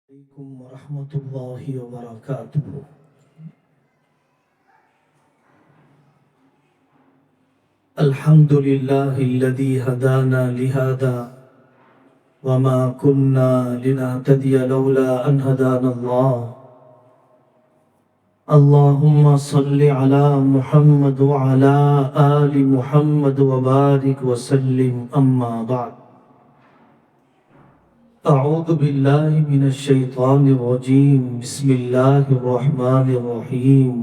عليكم ورحمة الله وبركاته. الحمد لله الذي هدانا لهذا وما كنا لنهتدي لولا أن هدانا الله. اللهم صل على محمد وعلى آل محمد وبارك وسلم. أما بعد، أعوذ بالله من الشيطان الرجيم. بسم الله الرحمن الرحيم.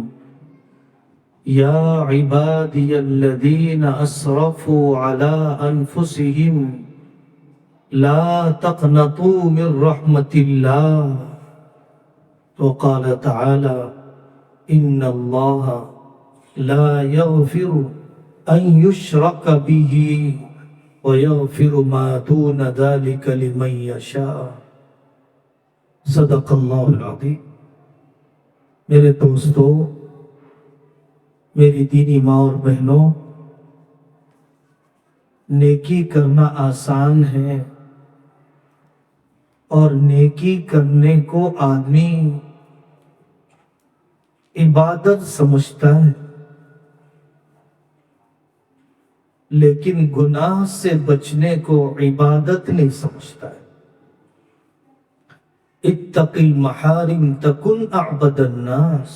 يا عبادي الذين أسرفوا على أنفسهم لا تقنطوا من رحمة الله. وقال تعالى: إن الله لا يغفر أن يشرك به وَيَغْفِرُ مَا دُونَ ذَلِكَ لِمَن يَشَاءُ. صدق اللہ العظیم. میرے دوستو، میری دینی ماں اور بہنوں، نیکی کرنا آسان ہے اور نیکی کرنے کو آدمی عبادت سمجھتا ہے، لیکن گناہ سے بچنے کو عبادت نہیں سمجھتا ہے. اتق المحارم تکن اعبد الناس.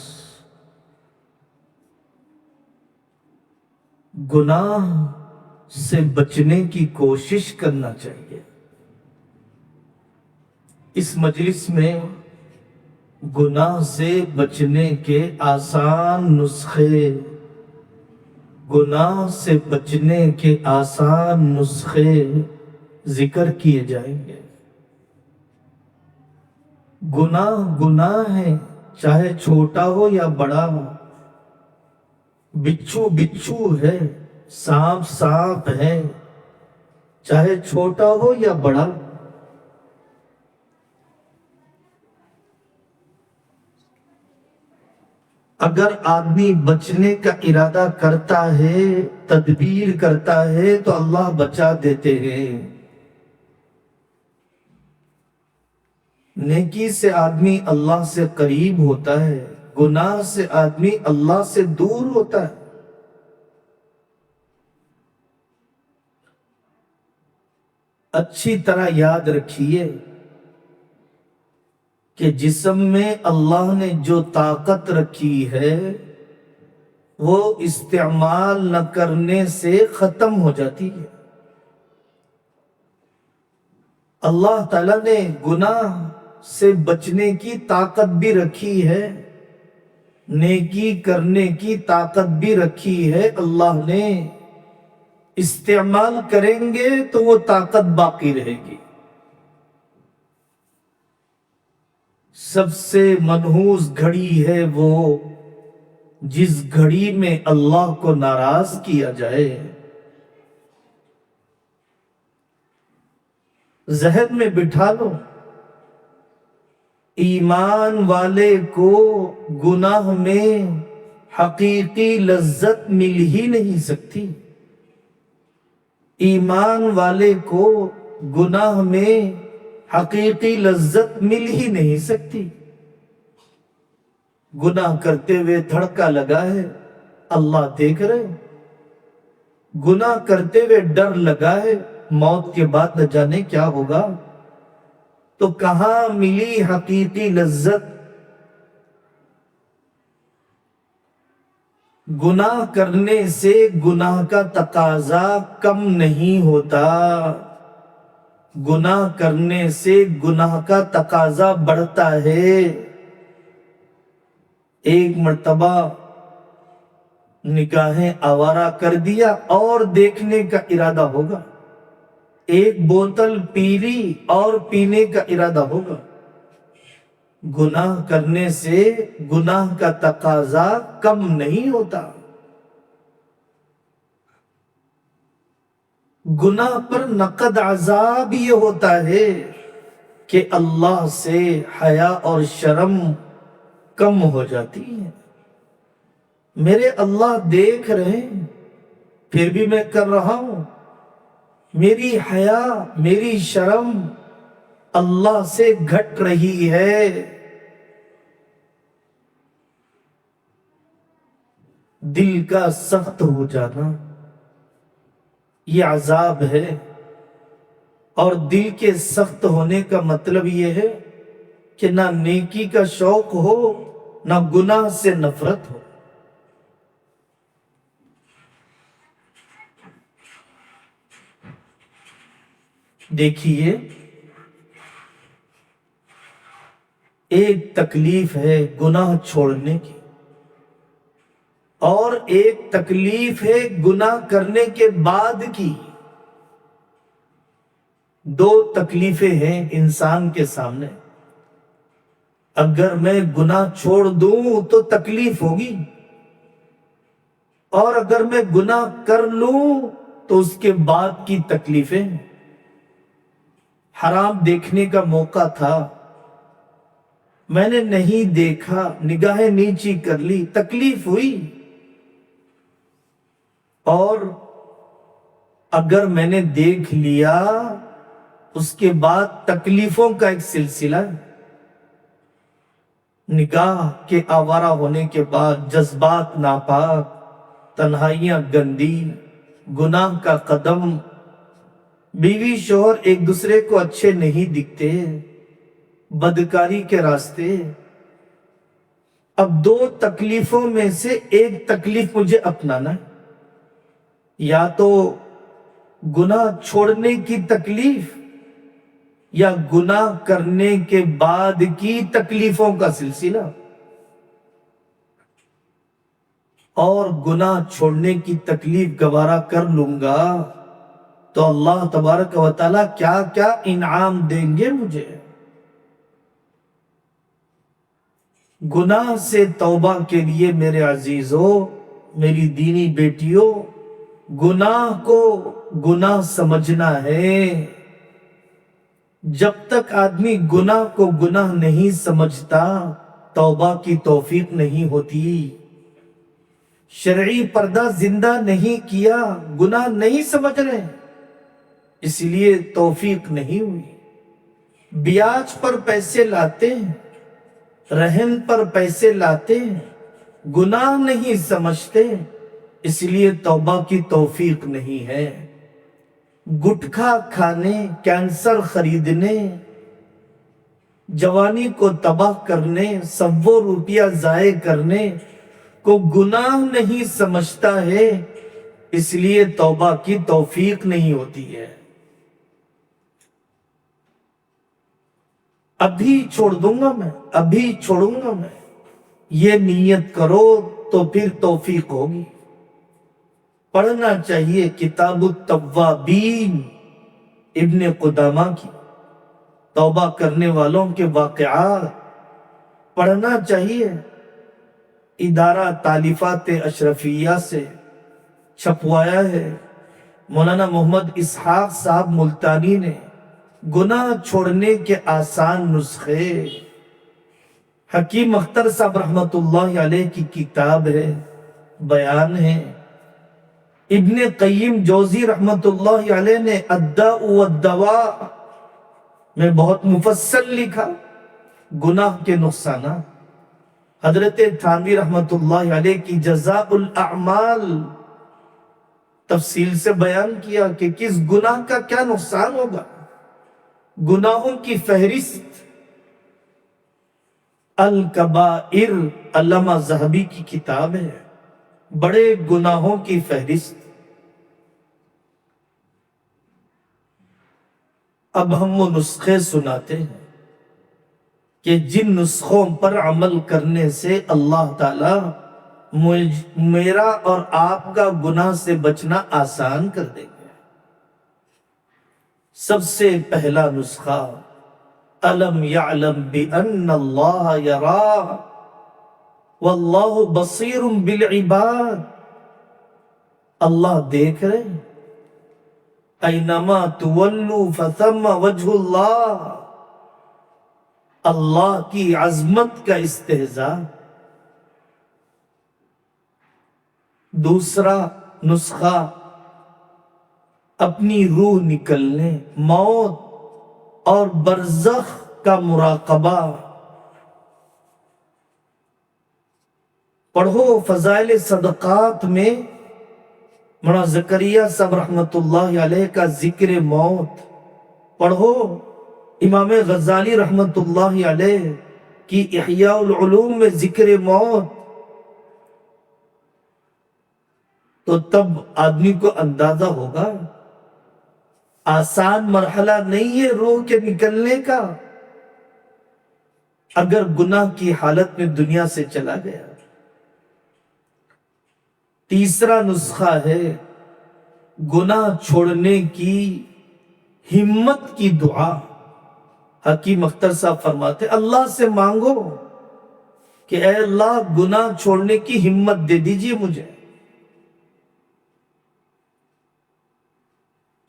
گناہ سے بچنے کی کوشش کرنا چاہیے. اس مجلس میں گناہ سے بچنے کے آسان نسخے، گناہ سے بچنے کے آسان نسخے ذکر کیے جائیں گے. گناہ ہے، چاہے چھوٹا ہو یا بڑا ہو. بچھو بچھو ہے، سانپ سانپ ہے، چاہے چھوٹا ہو یا بڑا. اگر آدمی بچنے کا ارادہ کرتا ہے، تدبیر کرتا ہے، تو اللہ بچا دیتے ہیں. نیکی سے آدمی اللہ سے قریب ہوتا ہے، گناہ سے آدمی اللہ سے دور ہوتا ہے. اچھی طرح یاد رکھیے کہ جسم میں اللہ نے جو طاقت رکھی ہے وہ استعمال نہ کرنے سے ختم ہو جاتی ہے. اللہ تعالیٰ نے گناہ سے بچنے کی طاقت بھی رکھی ہے، نیکی کرنے کی طاقت بھی رکھی ہے. اللہ نے استعمال کریں گے تو وہ طاقت باقی رہے گی. سب سے منحوس گھڑی ہے وہ جس گھڑی میں اللہ کو ناراض کیا جائے. ذہن میں بٹھا لو، ایمان والے کو گناہ میں حقیقی لذت مل ہی نہیں سکتی. ایمان والے کو گناہ میں حقیقی لذت مل ہی نہیں سکتی. گناہ کرتے ہوئے دھڑکا لگا ہے، اللہ دیکھ رہے. گناہ کرتے ہوئے ڈر لگا ہے، موت کے بعد نہ جانے کیا ہوگا. تو کہاں ملی حقیقی لذت؟ گناہ کرنے سے گناہ کا تقاضا کم نہیں ہوتا، گناہ کرنے سے گناہ کا تقاضا بڑھتا ہے. ایک مرتبہ نگاہیں آوارہ کر دیا اور دیکھنے کا ارادہ ہوگا. ایک بوتل پی لی اور پینے کا ارادہ ہوگا. گناہ کرنے سے گناہ کا تقاضا کم نہیں ہوتا. گناہ پر نقد عذاب یہ ہوتا ہے کہ اللہ سے حیا اور شرم کم ہو جاتی ہے. میرے اللہ دیکھ رہے ہیں پھر بھی میں کر رہا ہوں. میری حیا، میری شرم اللہ سے گھٹ رہی ہے۔ دل کا سخت ہو جانا یہ عذاب ہے، اور دل کے سخت ہونے کا مطلب یہ ہے کہ نہ نیکی کا شوق ہو، نہ گناہ سے نفرت ہو۔ دیکھیے، ایک تکلیف ہے گناہ چھوڑنے کی، اور ایک تکلیف ہے گناہ کرنے کے بعد کی۔ دو تکلیفیں ہیں انسان کے سامنے۔ اگر میں گناہ چھوڑ دوں تو تکلیف ہوگی، اور اگر میں گناہ کر لوں تو اس کے بعد کی تکلیفیں۔ حرام دیکھنے کا موقع تھا، میں نے نہیں دیکھا، نگاہیں نیچی کر لی، تکلیف ہوئی۔ اور اگر میں نے دیکھ لیا، اس کے بعد تکلیفوں کا ایک سلسلہ ہے۔ نگاہ کے آوارہ ہونے کے بعد جذبات ناپاک، تنہائیاں گندی، گناہ کا قدم، بیوی شوہر ایک دوسرے کو اچھے نہیں دکھتے، بدکاری کے راستے۔ اب دو تکلیفوں میں سے ایک تکلیف مجھے اپنانا ہے، یا تو گناہ چھوڑنے کی تکلیف، یا گناہ کرنے کے بعد کی تکلیفوں کا سلسلہ۔ اور گناہ چھوڑنے کی تکلیف گوارا کر لوں گا تو اللہ تبارک و تعالیٰ کیا کیا انعام دیں گے مجھے۔ گناہ سے توبہ کے لیے میرے عزیزوں، میری دینی بیٹیوں، گناہ کو گناہ سمجھنا ہے۔ جب تک آدمی گناہ کو گناہ نہیں سمجھتا، توبہ کی توفیق نہیں ہوتی۔ شرعی پردہ زندہ نہیں کیا، گناہ نہیں سمجھ رہے، اس لیے توفیق نہیں ہوئی۔ بیاج پر پیسے لاتے ہیں، رہن پر پیسے لاتے ہیں، گناہ نہیں سمجھتے، اس لیے توبہ کی توفیق نہیں ہے۔ گٹکھا کھانے، کینسر خریدنے، جوانی کو تباہ کرنے، سووں روپیہ ضائع کرنے کو گناہ نہیں سمجھتا ہے، اس لیے توبہ کی توفیق نہیں ہوتی ہے۔ ابھی چھوڑ دوں گا میں، ابھی چھوڑوں گا میں، یہ نیت کرو تو پھر توفیق ہوگی۔ پڑھنا چاہیے کتاب التوابین ابن قدامہ کی، توبہ کرنے والوں کے واقعات پڑھنا چاہیے۔ ادارہ تالیفات اشرفیہ سے چھپوایا ہے، مولانا محمد اسحاق صاحب ملتانی نے گناہ چھوڑنے کے آسان نسخے۔ حکیم اختر صاحب رحمت اللہ علیہ کی کتاب ہے، بیان ہے۔ ابن قیم جوزی رحمت اللہ علیہ نے الداء والدواء میں بہت مفصل لکھا گناہ کے نقصانات۔ حضرت تھانوی رحمت اللہ علیہ کی جزاء الاعمال تفصیل سے بیان کیا کہ کس گناہ کا کیا نقصان ہوگا۔ گناہوں کی فہرست الکبائر علامہ ذہبی کی کتاب ہے، بڑے گناہوں کی فہرست۔ اب ہم وہ نسخے سناتے ہیں کہ جن نسخوں پر عمل کرنے سے اللہ تعالیٰ میرا اور آپ کا گناہ سے بچنا آسان کر دیں گے۔ سب سے پہلا نسخہ، الم یعلم بان اللہ یرا واللہ بصیر بالعباد۔ اللہ دیکھ رہے ہیں، اینما تولوا فثم وجہ اللہ۔ اللہ کی عظمت کا استحضاء۔ دوسرا نسخہ، اپنی روح نکلنے، موت اور برزخ کا مراقبہ. پڑھو فضائل صدقات میں مولانا زکریا صاحب رحمت اللہ علیہ کا ذکر موت. پڑھو امام غزالی رحمت اللہ علیہ کی احیاء العلوم میں ذکر موت. تو تب آدمی کو اندازہ ہوگا آسان مرحلہ نہیں ہے روح کے نکلنے کا اگر گناہ کی حالت میں دنیا سے چلا گیا. تیسرا نسخہ ہے گناہ چھوڑنے کی ہمت کی دعا. حکیم اختر صاحب فرماتے اللہ سے مانگو کہ اے اللہ گناہ چھوڑنے کی ہمت دے دیجئے مجھے.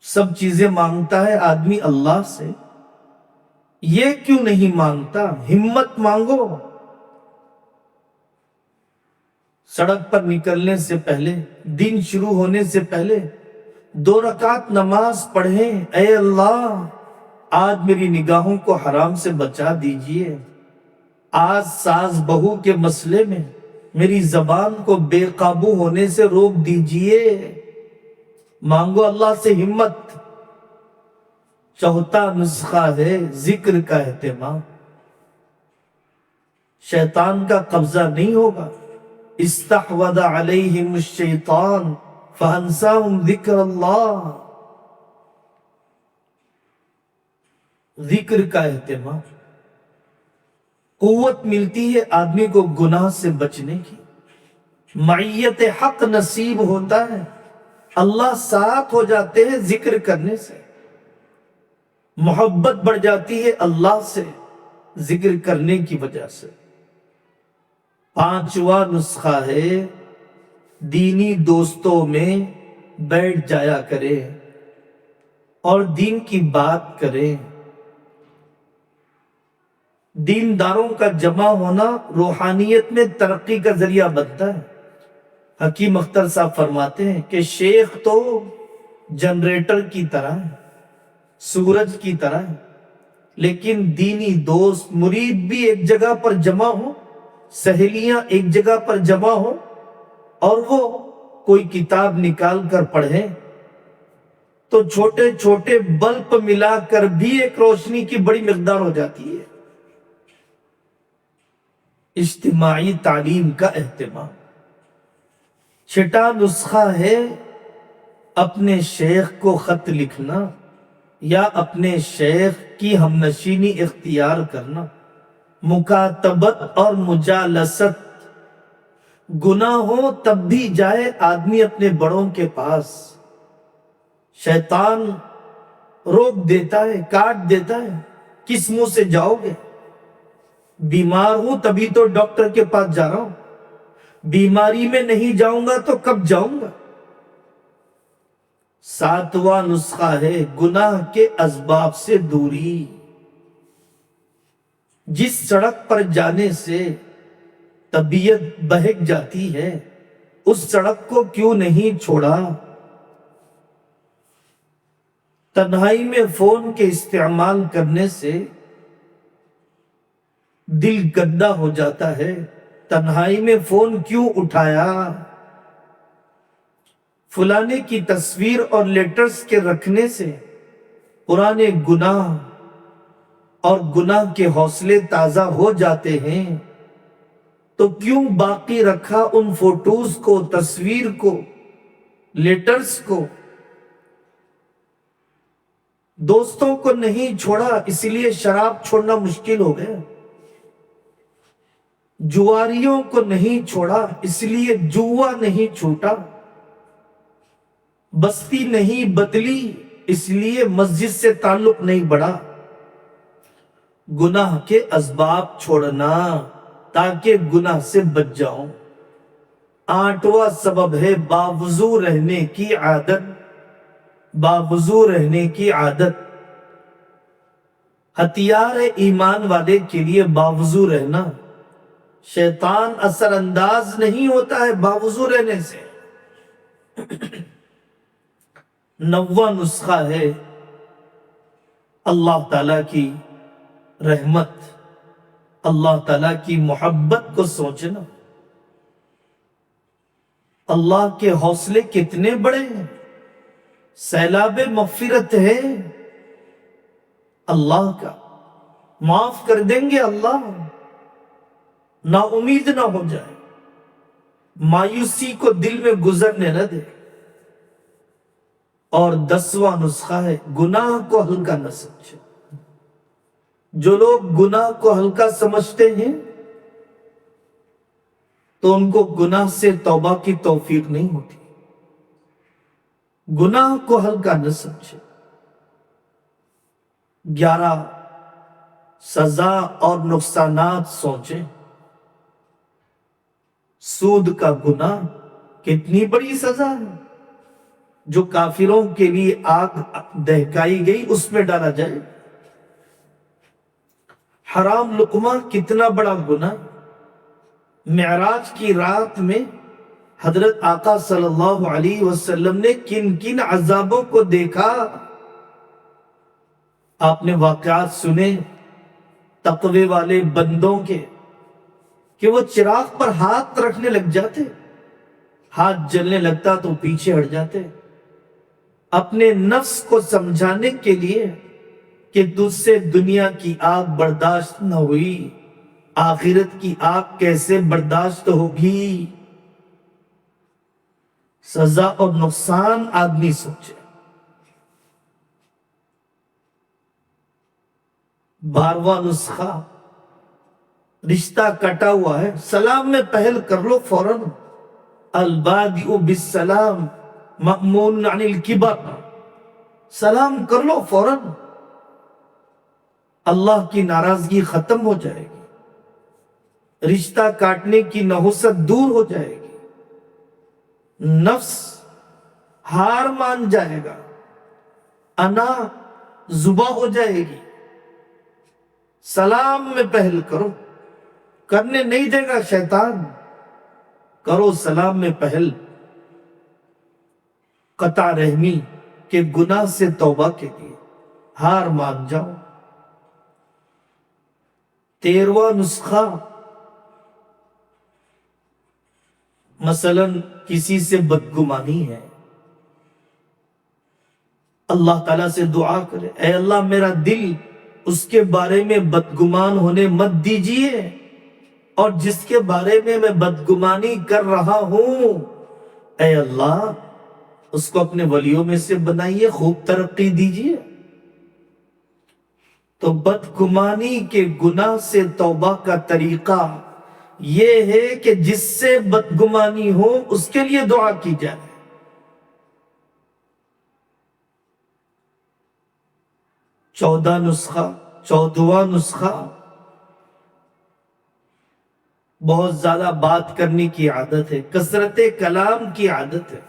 سب چیزیں مانگتا ہے آدمی اللہ سے, یہ کیوں نہیں مانگتا؟ ہمت مانگو. سڑک پر نکلنے سے پہلے, دن شروع ہونے سے پہلے 2 رکعت نماز پڑھیں. اے اللہ آج میری نگاہوں کو حرام سے بچا دیجئے. آج ساز بہو کے مسئلے میں میری زبان کو بے قابو ہونے سے روک دیجئے. مانگو اللہ سے ہمت. چوتھا نسخہ ہے ذکر کا اہتمام. شیطان کا قبضہ نہیں ہوگا. استحوذ علیہم الشیطان فانساہم ذکر اللہ. ذکر کا اہتمام. قوت ملتی ہے آدمی کو گناہ سے بچنے کی. معیت حق نصیب ہوتا ہے, اللہ ساتھ ہو جاتے ہیں ذکر کرنے سے. محبت بڑھ جاتی ہے اللہ سے ذکر کرنے کی وجہ سے. پانچواں نسخہ ہے دینی دوستوں میں بیٹھ جایا کرے اور دین کی بات کرے. دینداروں کا جمع ہونا روحانیت میں ترقی کا ذریعہ بنتا ہے. حکیم اختر صاحب فرماتے ہیں کہ شیخ تو جنریٹر کی طرح ہے, سورج کی طرح ہے, لیکن دینی دوست مرید بھی ایک جگہ پر جمع ہو, سہیلیاں ایک جگہ پر جمع ہو اور وہ کوئی کتاب نکال کر پڑھیں تو چھوٹے چھوٹے بلب ملا کر بھی ایک روشنی کی بڑی مقدار ہو جاتی ہے. اجتماعی تعلیم کا اہتمام. چھٹا نسخہ ہے اپنے شیخ کو خط لکھنا یا اپنے شیخ کی ہمنشینی اختیار کرنا. مکاتبت اور مجالست. گناہ ہو تب بھی جائے آدمی اپنے بڑوں کے پاس. شیطان روک دیتا ہے, کاٹ دیتا ہے, کس منہ سے جاؤ گے؟ بیمار ہوں تبھی تو ڈاکٹر کے پاس جا رہا ہوں, بیماری میں نہیں جاؤں گا تو کب جاؤں گا؟ ساتواں نسخہ ہے گناہ کے اسباب سے دوری. جس سڑک پر جانے سے طبیعت بہک جاتی ہے اس سڑک کو کیوں نہیں چھوڑا؟ تنہائی میں فون کے استعمال کرنے سے دل گندا ہو جاتا ہے, تنہائی میں فون کیوں اٹھایا؟ فلانے کی تصویر اور لیٹرز کے رکھنے سے پرانے گناہ اور گناہ کے حوصلے تازہ ہو جاتے ہیں, تو کیوں باقی رکھا ان فوٹوز کو, تصویر کو, لیٹرز کو؟ دوستوں کو نہیں چھوڑا اس لیے شراب چھوڑنا مشکل ہو گیا. جواریوں کو نہیں چھوڑا اس لیے جوا نہیں چھوٹا. بستی نہیں بدلی اس لیے مسجد سے تعلق نہیں بڑھا. گناہ کے اسباب چھوڑنا تاکہ گناہ سے بچ جاؤں. آٹھواں سبب ہے باوضو رہنے کی عادت. باوضو رہنے کی عادت ہتھیار ہے ایمان والے کے لیے. باوضو رہنا, شیطان اثر انداز نہیں ہوتا ہے باوضو رہنے سے. 9واں نسخہ ہے اللہ تعالیٰ کی رحمت، اللہ تعالیٰ کی محبت کو سوچنا، اللہ کے حوصلے کتنے بڑے ہیں، سیلاب مغفرت ہے اللہ کا، معاف کر دیں گے اللہ، نا امید نہ ہو جائے، مایوسی کو دل میں گزرنے نہ دے۔ اور 10واں نسخہ ہے گناہ کو ہلکا نہ سمجھے۔ جو لوگ گناہ کو ہلکا سمجھتے ہیں تو ان کو گناہ سے توبہ کی توفیق نہیں ہوتی۔ گناہ کو ہلکا نہ سمجھے۔ 11 سزا اور نقصانات سوچیں۔ سود کا گناہ کتنی بڑی سزا ہے، جو کافروں کے لیے آگ دہکائی گئی اس میں ڈالا جائے۔ حرام لقمہ کتنا بڑا گناہ۔ معراج کی رات میں حضرت آقا صلی اللہ علیہ وسلم نے کن کن عذابوں کو دیکھا۔ آپ نے واقعات سنے تقوی والے بندوں کے کہ وہ چراغ پر ہاتھ رکھنے لگ جاتے، ہاتھ جلنے لگتا تو پیچھے ہٹ جاتے، اپنے نفس کو سمجھانے کے لیے کہ تجھ سے دنیا کی آگ برداشت نہ ہوئی، آخرت کی آگ کیسے برداشت ہوگی۔ سزا اور نقصان آدمی سوچے۔ 12واں نسخہ، رشتہ کٹا ہوا ہے، سلام میں پہل کر لو فوراً۔ البادئ بالسلام مأمون عن الکبر، سلام کر لو فوراً، اللہ کی ناراضگی ختم ہو جائے گی، رشتہ کاٹنے کی نحوست دور ہو جائے گی، نفس ہار مان جائے گا، انا زبا ہو جائے گی۔ سلام میں پہل کرو، کرنے نہیں دے گا شیطان، کرو سلام میں پہل۔ قطع رحمی کے گناہ سے توبہ کے لیے ہار مان جاؤ۔ 13واں نسخہ، مثلا کسی سے بدگمانی ہے، اللہ تعالیٰ سے دعا کرے، اے اللہ میرا دل اس کے بارے میں بدگمان ہونے مت دیجیے، اور جس کے بارے میں میں بدگمانی کر رہا ہوں اے اللہ اس کو اپنے ولیوں میں سے بنائیے، خوب ترقی دیجیے۔ تو بدگمانی کے گناہ سے توبہ کا طریقہ یہ ہے کہ جس سے بدگمانی ہو اس کے لیے دعا کی جائے۔ 14واں نسخہ، بہت زیادہ بات کرنے کی عادت ہے، کثرت کلام کی عادت ہے۔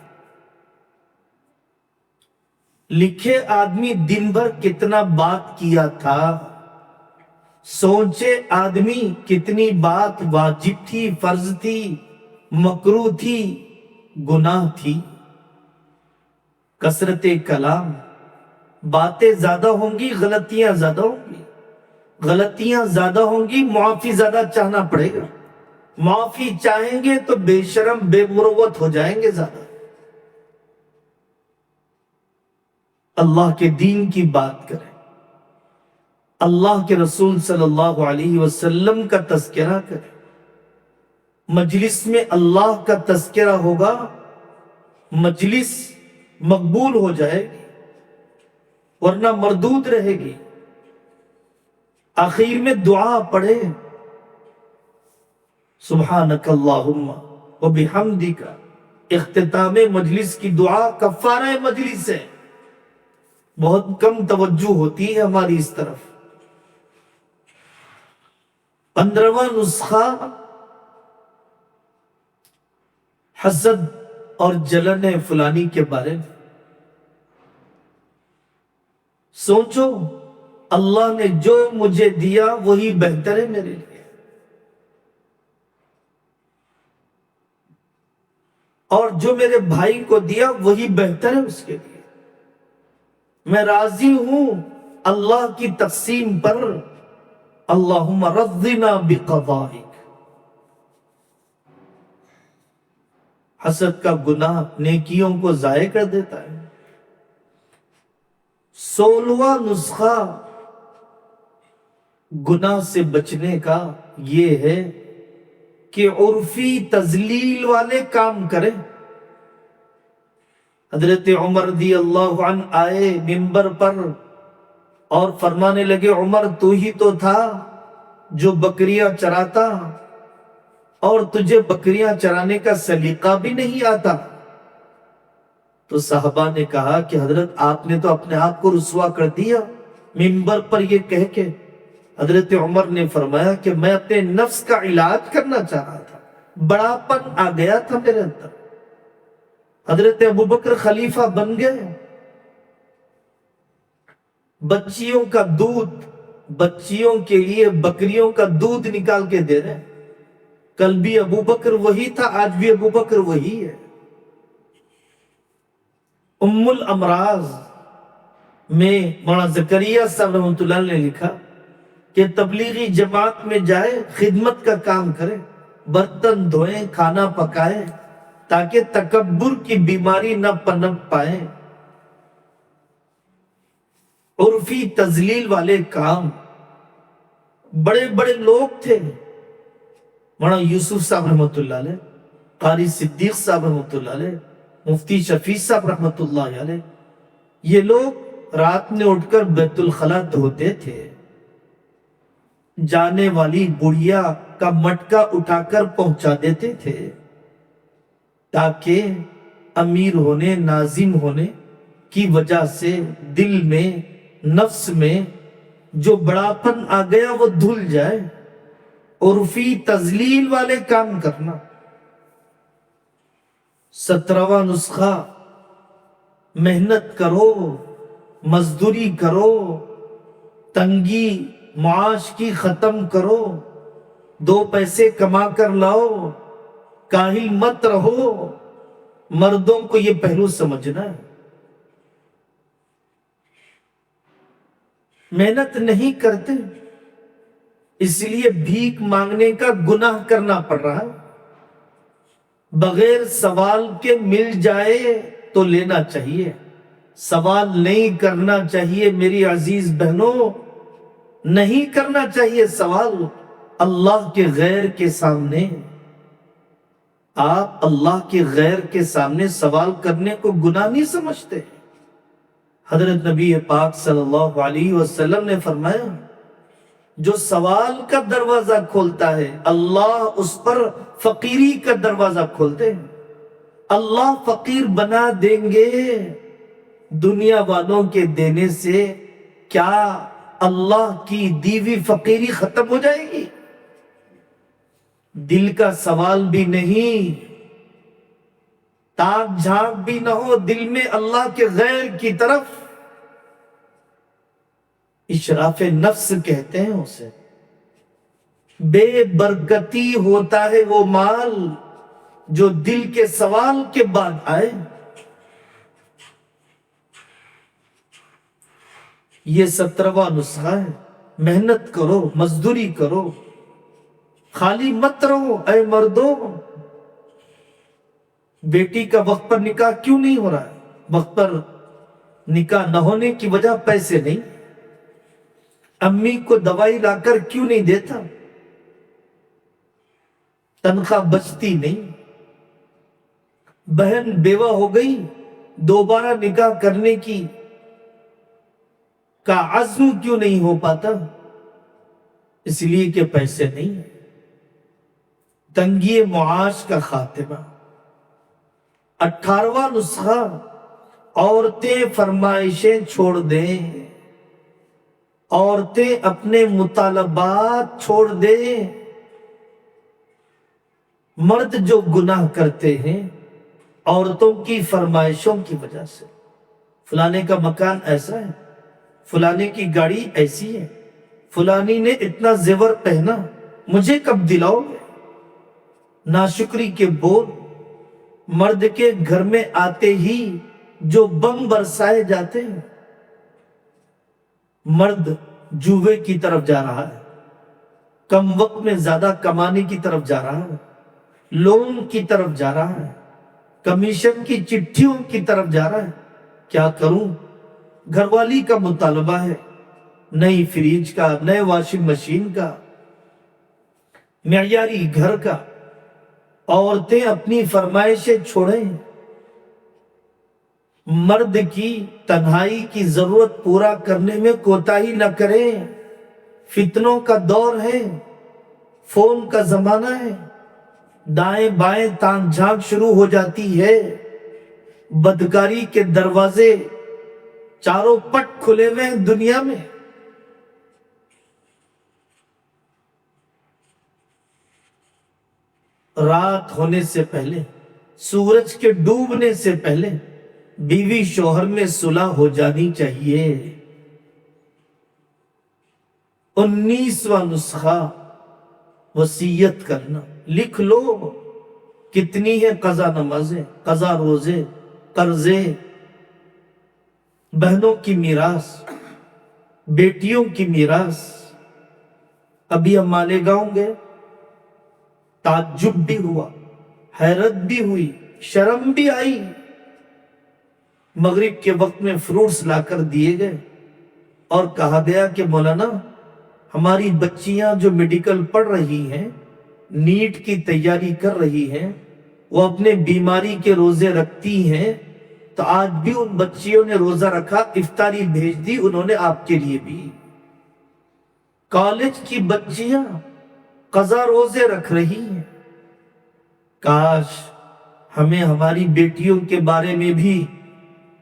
لکھے آدمی دن بھر کتنا بات کیا تھا، سوچے آدمی کتنی بات واجب تھی، فرض تھی، مکروہ تھی، گناہ تھی۔ کثرت کلام، باتیں زیادہ ہوں گی، غلطیاں زیادہ ہوں گی، غلطیاں زیادہ ہوں گی، معافی زیادہ چاہنا پڑے گا، معافی چاہیں گے تو بے شرم بے مروت ہو جائیں گے زیادہ۔ اللہ کے دین کی بات کریں، اللہ کے رسول صلی اللہ علیہ وسلم کا تذکرہ کریں، مجلس میں اللہ کا تذکرہ ہوگا، مجلس مقبول ہو جائے گی، ورنہ مردود رہے گی۔ آخر میں دعا پڑھے، سبحانک اللہم وبحمدک، اختتام مجلس کی دعا کفارہ مجلس ہے، بہت کم توجہ ہوتی ہے ہماری اس طرف۔ 15واں نسخہ، حسد اور جلن فلانی کے بارے میں سوچو، اللہ نے جو مجھے دیا وہی بہتر ہے میرے لیے، اور جو میرے بھائی کو دیا وہی بہتر ہے اس کے لیے، میں راضی ہوں اللہ کی تقسیم پر اللہم رضنا بقضائک۔ حسد کا گناہ نیکیوں کو ضائع کر دیتا ہے۔ 16واں نسخہ گناہ سے بچنے کا یہ ہے کہ عرفی تذلیل والے کام کریں۔ حضرت عمر رضی اللہ عنہ آئے منبر پر اور فرمانے لگے، عمر تو ہی تو تھا جو بکریاں چراتا اور تجھے بکریاں چرانے کا سلیقہ بھی نہیں آتا۔ تو صحابہ نے کہا کہ حضرت آپ نے تو اپنے آپ کو رسوا کر دیا منبر پر یہ کہہ کے۔ حضرت عمر نے فرمایا کہ میں اپنے نفس کا علاج کرنا چاہ رہا تھا، بڑاپن آ گیا تھا میرے اندر۔ حضرت ابوبکر خلیفہ بن گئے، بچیوں کا دودھ، بچیوں کے لیے بکریوں کا دودھ نکال کے دے رہے ہیں۔ کل بھی ابوبکر وہی تھا، آج بھی ابوبکر وہی ہے۔ ام الامراض میں مولانا زکریا صاحب رحمۃ اللہ نے لکھا کہ تبلیغی جماعت میں جائے، خدمت کا کام کرے، برتن دھوئیں، کھانا پکائے، تاکہ تکبر کی بیماری نہ پنپ پائے۔ عرفی تذلیل والے کام، بڑے بڑے لوگ تھے، مولانا یوسف صاحب رحمۃ اللہ علیہ، قاری صدیق صاحب رحمۃ اللہ علیہ، مفتی شفیع صاحب رحمۃ اللہ علیہ، یہ لوگ رات میں اٹھ کر بیت الخلا دھوتے تھے، جانے والی بڑھیا کا مٹکا اٹھا کر پہنچا دیتے تھے، تاکہ امیر ہونے، ناظم ہونے کی وجہ سے دل میں، نفس میں جو بڑاپن آ گیا وہ دھل جائے۔ عرفی تذلیل والے کام کرنا۔ 17واں نسخہ، محنت کرو، مزدوری کرو، تنگی معاش کی ختم کرو، 2 پیسے کما کر لاؤ، کاہل مت رہو۔ مردوں کو یہ پہلو سمجھنا ہے۔ محنت نہیں کرتے، اس لیے بھیک مانگنے کا گناہ کرنا پڑ رہا ہے۔ بغیر سوال کے مل جائے تو لینا چاہیے، سوال نہیں کرنا چاہیے میری عزیز بہنوں، نہیں کرنا چاہیے سوال اللہ کے غیر کے سامنے۔ آپ اللہ کے غیر کے سامنے سوال کرنے کو گناہ نہیں سمجھتے۔ حضرت نبی پاک صلی اللہ علیہ وسلم نے فرمایا، جو سوال کا دروازہ کھولتا ہے اللہ اس پر فقیری کا دروازہ کھولتے ہیں۔ اللہ فقیر بنا دیں گے، دنیا والوں کے دینے سے کیا اللہ کی دی ہوئی فقیری ختم ہو جائے گی؟ دل کا سوال بھی نہیں، تاک جھانک بھی نہ ہو دل میں اللہ کے غیر کی طرف، اشراف نفس کہتے ہیں اسے۔ بے برکتی ہوتا ہے وہ مال جو دل کے سوال کے بعد آئے۔ یہ 17واں نسخہ ہے۔ محنت کرو، مزدوری کرو، خالی مت رہو اے مردوں۔ بیٹی کا وقت پر نکاح کیوں نہیں ہو رہا ہے؟ وقت پر نکاح نہ ہونے کی وجہ پیسے نہیں۔ امی کو دوائی لا کر کیوں نہیں دیتا؟ تنخواہ بچتی نہیں۔ بہن بیوہ ہو گئی، دوبارہ نکاح کرنے کی کا عزم کیوں نہیں ہو پاتا؟ اس لیے کہ پیسے نہیں۔ تنگی معاش کا خاتمہ۔ 18واں نسخہ، عورتیں فرمائشیں چھوڑ دیں، عورتیں اپنے مطالبات چھوڑ دیں۔ مرد جو گناہ کرتے ہیں عورتوں کی فرمائشوں کی وجہ سے، فلانے کا مکان ایسا ہے، فلانے کی گاڑی ایسی ہے، فلانی نے اتنا زیور پہنا، مجھے کب دلاؤ گے؟ ناشکری کے بول مرد کے گھر میں آتے ہی جو بم برسائے جاتے ہیں۔ مرد جوے کی طرف جا رہا ہے، کم وقت میں زیادہ کمانے کی طرف جا رہا ہے، لون کی طرف جا رہا ہے، کمیشن کی چٹھیوں کی طرف جا رہا ہے۔ کیا کروں؟ گھر والی کا مطالبہ ہے، نئی فریج کا، نئے واشنگ مشین کا، معیاری گھر کا۔ عورتیں اپنی فرمائشیں چھوڑیں، مرد کی تنہائی کی ضرورت پورا کرنے میں کوتاہی نہ کریں۔ فتنوں کا دور ہے، فون کا زمانہ ہے، دائیں بائیں تان جھانک شروع ہو جاتی ہے، بدکاری کے دروازے چاروں پٹ کھلے ہوئے ہیں دنیا میں۔ رات ہونے سے پہلے، سورج کے ڈوبنے سے پہلے بیوی شوہر میں صلح ہو جانی چاہیے۔ 19واں نسخہ وصیت کرنا، لکھ لو کتنی ہے قضا نمازیں، قضا روزے، قرضے، بہنوں کی میراث، بیٹیوں کی میراث۔ ابھی ہم مالیگاؤں گئے، تعجب بھی ہوا، حیرت بھی ہوئی، شرم بھی آئی۔ مغرب کے وقت میں فروٹس لا کر دیے گئے اور کہا گیا کہ مولانا ہماری بچیاں جو میڈیکل پڑھ رہی ہیں، نیٹ کی تیاری کر رہی ہیں، وہ اپنے بیماری کے روزے رکھتی ہیں، تو آج بھی ان بچیوں نے روزہ رکھا، افطاری بھیج دی انہوں نے آپ کے لیے بھی۔ کالج کی بچیاں قضا روزے رکھ رہی ہیں۔ کاش ہمیں ہماری بیٹیوں کے بارے میں بھی،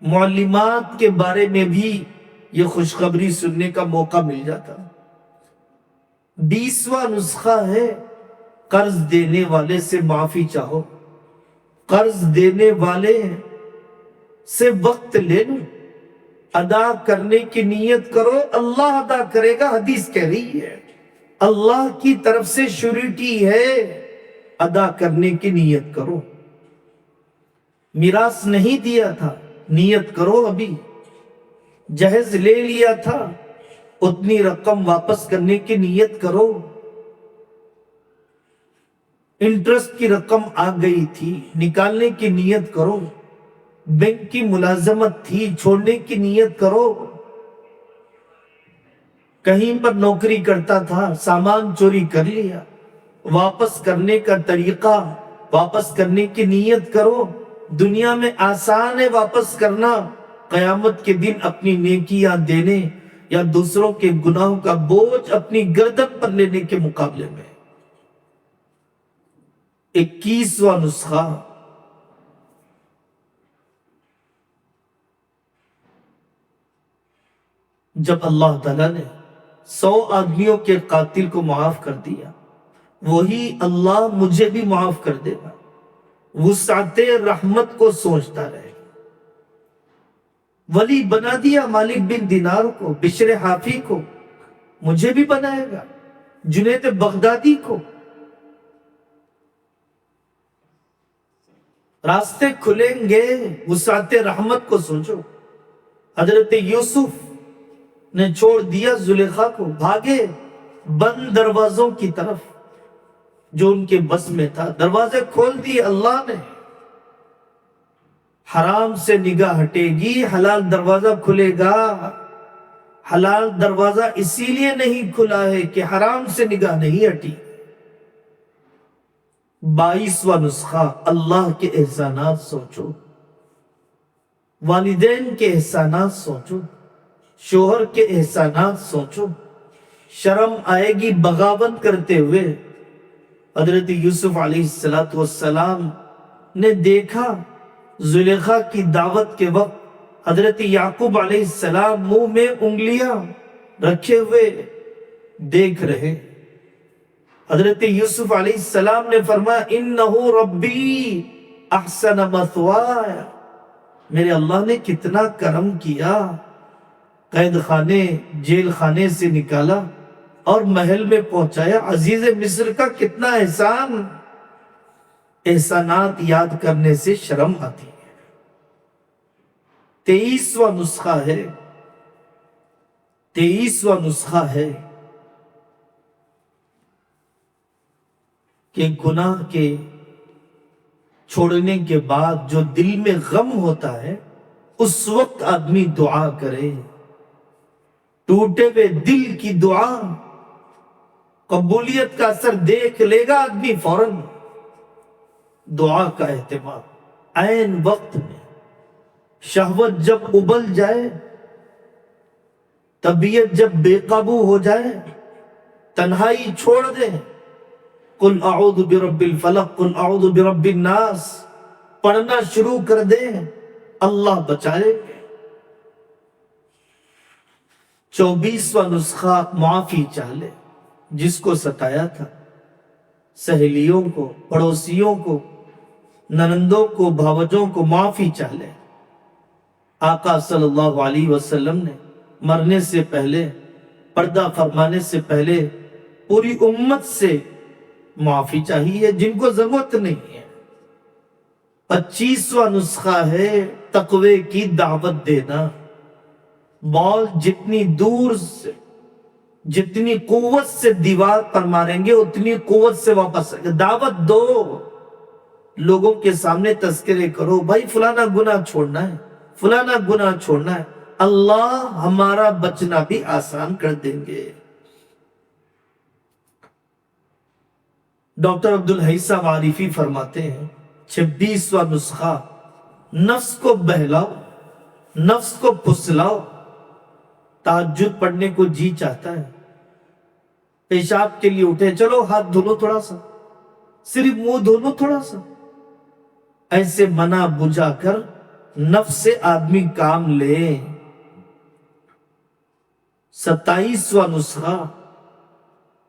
معلمات کے بارے میں بھی یہ خوشخبری سننے کا موقع مل جاتا۔ 20واں نسخہ ہے، قرض دینے والے سے معافی چاہو، قرض دینے والے سے وقت لے لو، ادا کرنے کی نیت کرو، اللہ ادا کرے گا۔ حدیث کہہ رہی ہے اللہ کی طرف سے شیورٹی ہے، ادا کرنے کی نیت کرو۔ میراث نہیں دیا تھا، نیت کرو، ابھی جہیز لے لیا تھا، اتنی رقم واپس کرنے کی نیت کرو۔ انٹرسٹ کی رقم آ گئی تھی، نکالنے کی نیت کرو۔ بینک کی ملازمت تھی، چھوڑنے کی نیت کرو۔ کہیں پر نوکری کرتا تھا، سامان چوری کر لیا، واپس کرنے کا طریقہ، واپس کرنے کی نیت کرو۔ دنیا میں آسان ہے واپس کرنا، قیامت کے دن اپنی نیکیاں دینے یا دوسروں کے گناہوں کا بوجھ اپنی گردن پر لینے کے مقابلے میں۔ 21واں نسخہ جب اللہ تعالیٰ نے 100 آدمیوں کے قاتل کو معاف کر دیا، وہی اللہ مجھے بھی معاف کر دے گا۔ وسعت رحمت کو سوچتا رہے گا۔ ولی بنا دیا مالک بن دینار کو، بشر حافی کو، مجھے بھی بنائے گا، جنید بغدادی کو۔ راستے کھلیں گے، وسعت رحمت کو سوچو۔ حضرت یوسف نے چھوڑ دیا زلیخا کو، بھاگے بند دروازوں کی طرف جو ان کے بس میں تھا، دروازے کھول دیے اللہ نے۔ حرام سے نگاہ ہٹے گی، حلال دروازہ کھلے گا۔ حلال دروازہ اسی لیے نہیں کھلا ہے کہ حرام سے نگاہ نہیں ہٹی۔ 22واں نسخہ اللہ کے احسانات سوچو، والدین کے احسانات سوچو، شوہر کے احسانات سوچو۔ شرم آئے گی بغاوت کرتے ہوئے۔ حضرت یوسف علیہ السلام نے دیکھا زلیخا کی دعوت کے وقت حضرت یعقوب علیہ السلام منہ میں انگلیاں رکھے ہوئے دیکھ رہے۔ حضرت یوسف علیہ السلام نے فرمایا انہو ربی احسن مثوایا، میرے اللہ نے کتنا کرم کیا، قید خانے جیل خانے سے نکالا اور محل میں پہنچایا۔ عزیز مصر کا کتنا احسان۔ احسانات یاد کرنے سے شرم آتی ہے۔ 23واں نسخہ ہے 23واں نسخہ ہے کہ گناہ کے چھوڑنے کے بعد جو دل میں غم ہوتا ہے اس وقت آدمی دعا کرے. ٹوٹے ہوئے دل کی دعا قبولیت کا اثر دیکھ لے گا آدمی فوراً. دعا کا اہتمام عین وقت میں، شہوت جب ابل جائے، طبیعت جب بے قابو ہو جائے، تنہائی چھوڑ دیں. قل اعوذ برب الفلق قل اعوذ برب الناس پڑھنا شروع کر دیں، اللہ بچائے. 24واں نسخہ معافی چاہ لے. جس کو ستایا تھا، سہیلیوں کو، پڑوسیوں کو، ننندوں کو، بھاوجوں کو معافی چاہ لے. آقا صلی اللہ علیہ وسلم نے مرنے سے پہلے، پردہ فرمانے سے پہلے پوری امت سے معافی چاہیے جن کو ضرورت نہیں ہے. 25واں نسخہ ہے تقوی کی دعوت دینا. بال جتنی دور سے، جتنی قوت سے دیوار پر ماریں گے اتنی قوت سے واپس آئیں گے. دعوت دو، لوگوں کے سامنے تذکرے کرو، بھائی فلانا گناہ چھوڑنا ہے، فلانا گناہ چھوڑنا ہے، اللہ ہمارا بچنا بھی آسان کر دیں گے. ڈاکٹر عبدالحیثم عارفی فرماتے ہیں 26واں نسخہ، نفس کو بہلاؤ، نفس کو پھسلاؤ. تہجد پڑھنے کو جی چاہتا ہے، پیشاب کے لیے اٹھے، چلو ہاتھ دھو تھوڑا سا، صرف منہ دھو لو تھوڑا سا. ایسے منع بجھا کر نفس سے آدمی کام لے. 27واں نسخہ،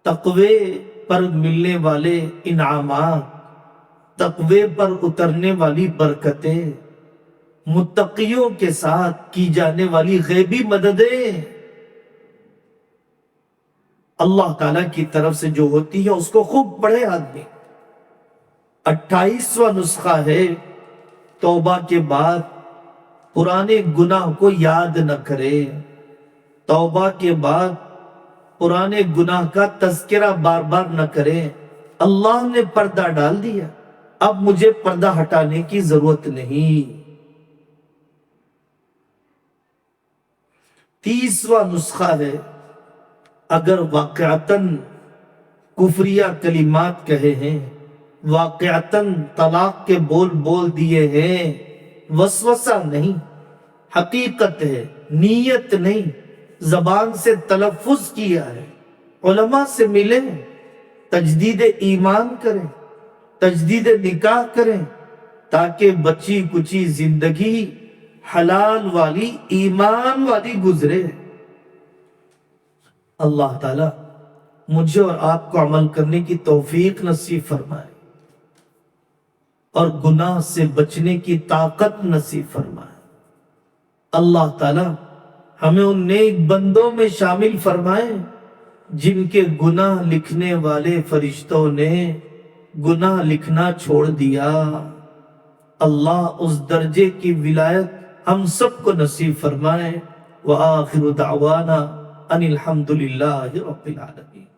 تقوی پر ملنے والے انعامات، تقوی پر اترنے والی برکتیں، متقیوں کے ساتھ کی جانے والی غیبی مددیں اللہ تعالیٰ کی طرف سے جو ہوتی ہے اس کو خوب پڑھے آدمی. 28واں نسخہ ہے توبہ کے بعد پرانے گناہ کو یاد نہ کرے. توبہ کے بعد پرانے گناہ کا تذکرہ بار بار نہ کرے. اللہ نے پردہ ڈال دیا، اب مجھے پردہ ہٹانے کی ضرورت نہیں. 30واں نسخہ ہے اگر واقعتاً کفریہ کلمات کہے ہیں، واقعتاً طلاق کے بول بول دیے ہیں، وسوسہ نہیں، حقیقت ہے، نیت نہیں، زبان سے تلفظ کیا ہے، علماء سے ملیں، تجدید ایمان کریں، تجدید نکاح کریں، تاکہ بچی کچی زندگی حلال والی، ایمان والی گزرے. اللہ تعالی مجھے اور آپ کو عمل کرنے کی توفیق نصیب فرمائے اور گناہ سے بچنے کی طاقت نصیب فرمائے. اللہ تعالی ہمیں ان نیک بندوں میں شامل فرمائے جن کے گناہ لکھنے والے فرشتوں نے گناہ لکھنا چھوڑ دیا. اللہ اس درجے کی ولایت ہم سب کو نصیب فرمائے. وآخر دعوانا ان الحمد للہ رب العالمین.